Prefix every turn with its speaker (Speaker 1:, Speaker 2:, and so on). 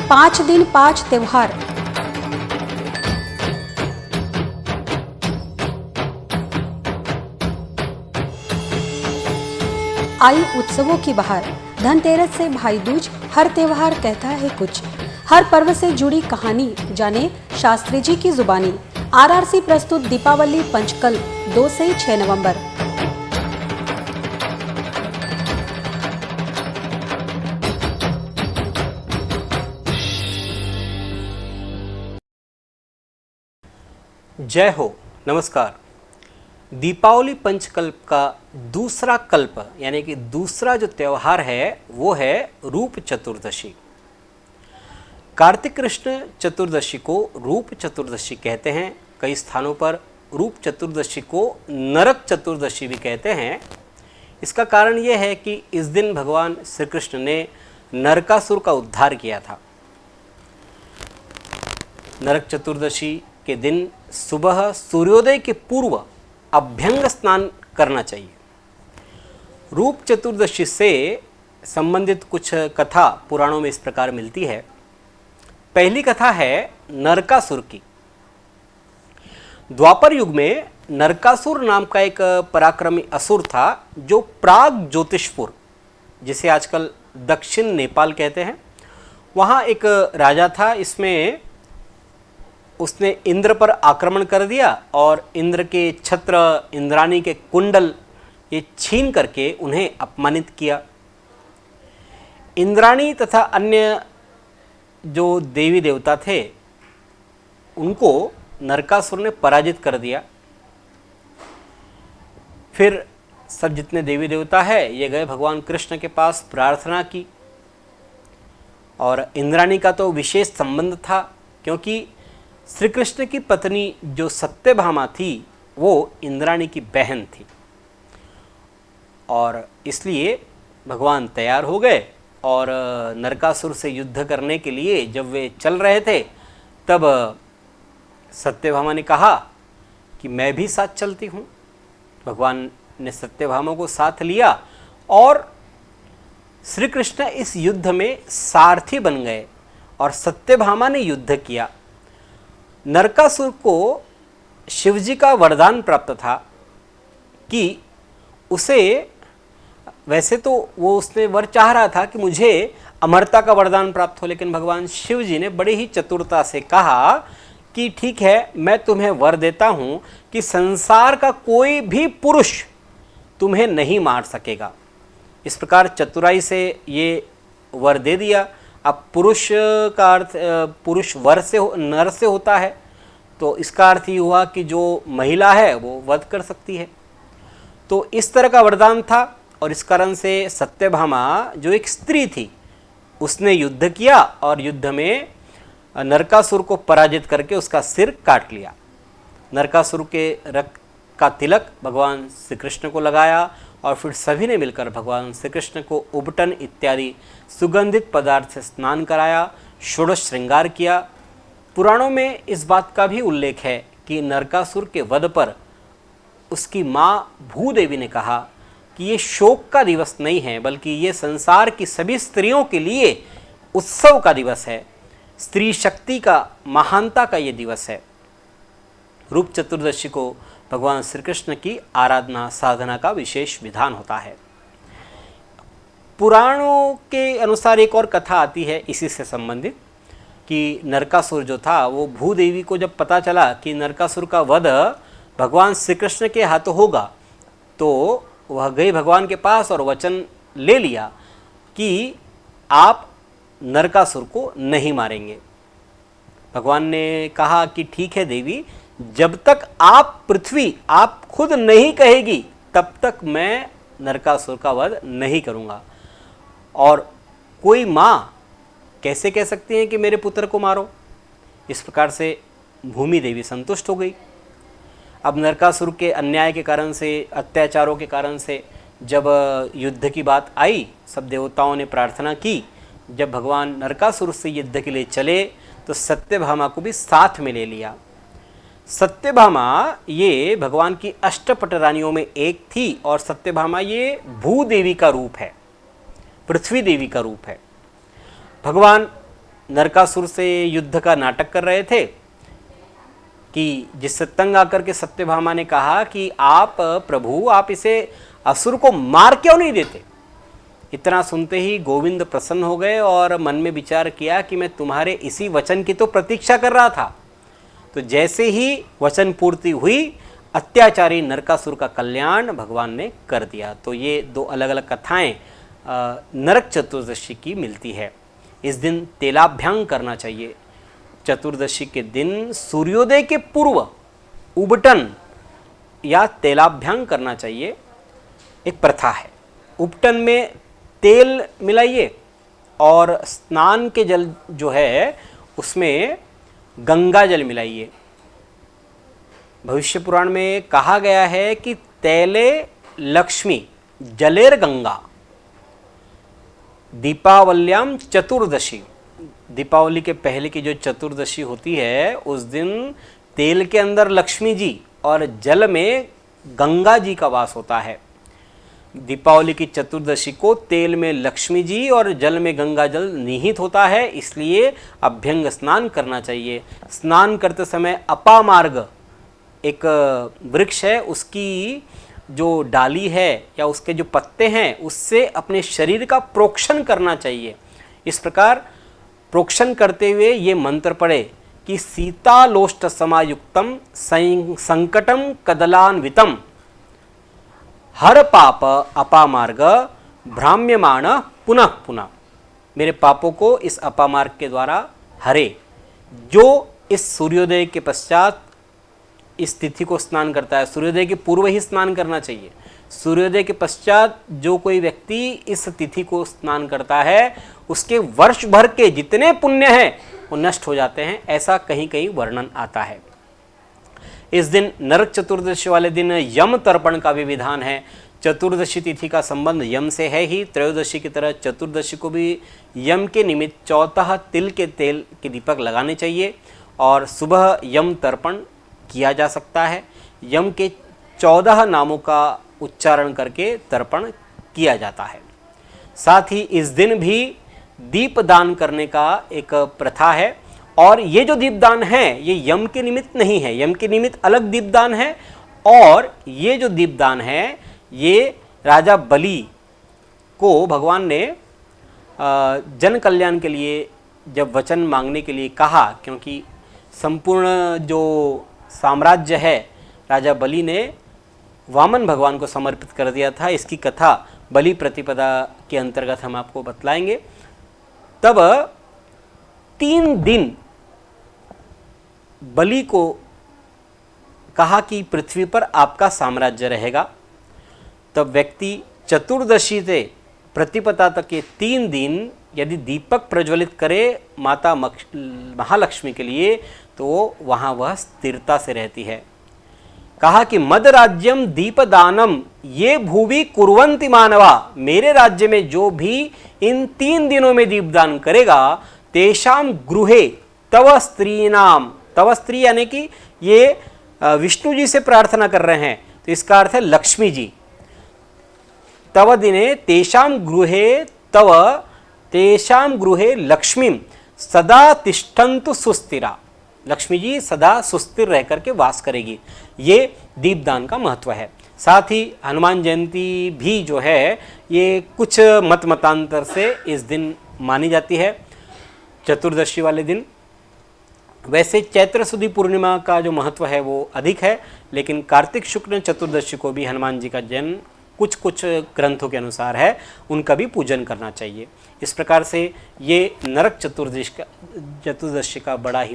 Speaker 1: 5 दिन 5 त्योहार। आई उत्सवों की बहार। धनतेरस से भाई दूज, हर त्योहार कहता है कुछ। हर पर्व से जुड़ी कहानी जाने शास्त्री जी की जुबानी। आरआरसी प्रस्तुत दीपावली पंचकल्प 2 से 6 नवंबर।
Speaker 2: जय हो, नमस्कार। दीपावली पंचकल्प का दूसरा कल्प यानी कि दूसरा जो त्यौहार है वो है रूप चतुर्दशी। कार्तिक कृष्ण चतुर्दशी को रूप चतुर्दशी कहते हैं। कई स्थानों पर रूप चतुर्दशी को नरक चतुर्दशी भी कहते हैं। इसका कारण यह है कि इस दिन भगवान श्री कृष्ण ने नरकासुर का उद्धार किया था। नरक चतुर्दशी के दिन सुबह सूर्योदय के पूर्व अभ्यंग स्नान करना चाहिए। रूप चतुर्दशी से संबंधित कुछ कथा पुराणों में इस प्रकार मिलती है। पहली कथा है नरकासुर की। द्वापर युग में नरकासुर नाम का एक पराक्रमी असुर था जो प्राग ज्योतिषपुर, जिसे आजकल दक्षिण नेपाल कहते हैं, वहाँ एक राजा था। इसमें उसने इंद्र पर आक्रमण कर दिया और इंद्र के छत्र, इंद्राणी के कुंडल ये छीन करके उन्हें अपमानित किया। इंद्राणी तथा अन्य जो देवी देवता थे उनको नरकासुर ने पराजित कर दिया। फिर सब जितने देवी देवता है ये गए भगवान कृष्ण के पास, प्रार्थना की। और इंद्राणी का तो विशेष संबंध था क्योंकि श्री कृष्ण की पत्नी जो सत्यभामा थी वो इंद्राणी की बहन थी, और इसलिए भगवान तैयार हो गए और नरकासुर से युद्ध करने के लिए जब वे चल रहे थे तब सत्यभामा ने कहा कि मैं भी साथ चलती हूँ। भगवान ने सत्यभामा को साथ लिया और श्री कृष्ण इस युद्ध में सारथी बन गए और सत्यभामा ने युद्ध किया। नरकासुर को शिवजी का वरदान प्राप्त था कि उसे, वैसे तो वो उसने वर चाह रहा था कि मुझे अमरता का वरदान प्राप्त हो, लेकिन भगवान शिवजी ने बड़ी ही चतुरता से कहा कि ठीक है, मैं तुम्हें वर देता हूँ कि संसार का कोई भी पुरुष तुम्हें नहीं मार सकेगा। इस प्रकार चतुराई से ये वर दे दिया। अब पुरुष का अर्थ, पुरुष वर से नर से होता है, तो इसका अर्थ ये हुआ कि जो महिला है वो वध कर सकती है। तो इस तरह का वरदान था और इस कारण से सत्यभामा जो एक स्त्री थी उसने युद्ध किया और युद्ध में नरकासुर को पराजित करके उसका सिर काट लिया। नरकासुर के रक्त का तिलक भगवान श्री कृष्ण को लगाया और फिर सभी ने मिलकर भगवान श्री कृष्ण को उबटन इत्यादि सुगंधित पदार्थ से स्नान कराया, षोडश श्रृंगार किया। पुराणों में इस बात का भी उल्लेख है कि नरकासुर के वध पर उसकी माँ भूदेवी ने कहा कि ये शोक का दिवस नहीं है, बल्कि ये संसार की सभी स्त्रियों के लिए उत्सव का दिवस है। स्त्री शक्ति का, महानता का ये दिवस है। रूप चतुर्दशी को भगवान श्री कृष्ण की आराधना साधना का विशेष विधान होता है। पुराणों के अनुसार एक और कथा आती है इसी से संबंधित कि नरकासुर जो था वो भूदेवी को जब पता चला कि नरकासुर का वध भगवान श्री कृष्ण के हाथों होगा, तो वह गई भगवान के पास और वचन ले लिया कि आप नरकासुर को नहीं मारेंगे। भगवान ने कहा कि ठीक है देवी, जब तक पृथ्वी आप खुद नहीं कहेगी तब तक मैं नरकासुर का वध नहीं करूँगा। और कोई माँ कैसे कह सकती है कि मेरे पुत्र को मारो। इस प्रकार से भूमि देवी संतुष्ट हो गई। अब नरकासुर के अन्याय के कारण से, अत्याचारों के कारण से जब युद्ध की बात आई, सब देवताओं ने प्रार्थना की। जब भगवान नरकासुर से युद्ध के लिए चले तो सत्यभामा को भी साथ में ले लिया। सत्यभामा ये भगवान की अष्टपट रानियों में एक थी और सत्यभामा ये भूदेवी का रूप है, पृथ्वी देवी का रूप है। भगवान नरकासुर से युद्ध का नाटक कर रहे थे कि जिससे तंग आकर के सत्यभामा ने कहा कि आप प्रभु, आप इसे असुर को मार क्यों नहीं देते। इतना सुनते ही गोविंद प्रसन्न हो गए और मन में विचार किया कि मैं तुम्हारे इसी वचन की तो प्रतीक्षा कर रहा था। तो जैसे ही वचन पूर्ति हुई, अत्याचारी नरकासुर का कल्याण भगवान ने कर दिया। तो ये दो अलग अलग कथाएं नरक चतुर्दशी की मिलती है। इस दिन तेलाभ्यांग करना चाहिए। चतुर्दशी के दिन सूर्योदय के पूर्व उबटन या तेलाभ्यांग करना चाहिए, एक प्रथा है। उपटन में तेल मिलाइए और स्नान के जल जो है उसमें गंगा जल मिलाइए। भविष्य पुराण में कहा गया है कि तैले लक्ष्मी जलेर गंगा दीपावल्याम चतुर्दशी। दीपावली के पहले की जो चतुर्दशी होती है उस दिन तेल के अंदर लक्ष्मी जी और जल में गंगा जी का वास होता है। दीपावली की चतुर्दशी को तेल में लक्ष्मी जी और जल में गंगा जल निहित होता है, इसलिए अभ्यंग स्नान करना चाहिए। स्नान करते समय अपामार्ग एक वृक्ष है, उसकी जो डाली है या उसके जो पत्ते हैं उससे अपने शरीर का प्रोक्षण करना चाहिए। इस प्रकार प्रोक्षण करते हुए ये मंत्र पढ़े कि सीतालोष्ट समायुक्तम संकटम कदलान्वितम हर पाप अपामार्ग भ्राम्यमाण पुनः पुनः। मेरे पापों को इस अपामार्ग के द्वारा हरे। जो इस सूर्योदय के पश्चात इस तिथि को स्नान करता है, सूर्योदय के पूर्व ही स्नान करना चाहिए। सूर्योदय के पश्चात जो कोई व्यक्ति इस तिथि को स्नान करता है उसके वर्ष भर के जितने पुण्य हैं वो नष्ट हो जाते हैं, ऐसा कहीं कहीं वर्णन आता है। इस दिन नरक चतुर्दशी वाले दिन यम तर्पण का भी विधान है। चतुर्दशी तिथि का संबंध यम से है ही, त्रयोदशी की तरह चतुर्दशी को भी यम के निमित्त 14 तिल के तेल के दीपक लगाने चाहिए और सुबह यम तर्पण किया जा सकता है। यम के 14 नामों का उच्चारण करके तर्पण किया जाता है। साथ ही इस दिन भी दीपदान करने का एक प्रथा है और ये जो दीपदान है ये यम के निमित्त नहीं है, यम के निमित्त अलग दीपदान है। और ये जो दीपदान है ये राजा बलि को भगवान ने जन कल्याण के लिए जब वचन मांगने के लिए कहा, क्योंकि संपूर्ण जो साम्राज्य है राजा बलि ने वामन भगवान को समर्पित कर दिया था। इसकी कथा बलि प्रतिपदा के अंतर्गत हम आपको बतलाएंगे। तब 3 दिन बलि को कहा कि पृथ्वी पर आपका साम्राज्य रहेगा। तब व्यक्ति चतुर्दशी से प्रतिपदा तक के 3 दिन यदि दीपक प्रज्वलित करे माता महालक्ष्मी के लिए तो वहाँ वह स्थिरता से रहती है। कहा कि मद राज्यम दीपदानम ये भूवि कुर्वन्ति मानवा। मेरे राज्य में जो भी इन 3 दिनों में दीपदान करेगा तेषाम गृहे तव स्त्रीनाम, तव स्त्री यानी कि ये विष्णु जी से प्रार्थना कर रहे हैं तो इसका अर्थ है लक्ष्मी जी। तव दिने तेषाम गृहे लक्ष्मीम सदा तिष्ठन्तु सुस्थिरा। लक्ष्मी जी सदा सुस्थिर रह करके वास करेगी। ये दीपदान का महत्व है। साथ ही हनुमान जयंती भी जो है ये कुछ मतांतर से इस दिन मानी जाती है, चतुर्दशी वाले दिन। वैसे चैत्र सुदी पूर्णिमा का जो महत्व है वो अधिक है, लेकिन कार्तिक शुक्ल चतुर्दशी को भी हनुमान जी का जन्म कुछ ग्रंथों के अनुसार है, उनका भी पूजन करना चाहिए। इस प्रकार से ये नरक चतुर्दशी का बड़ा ही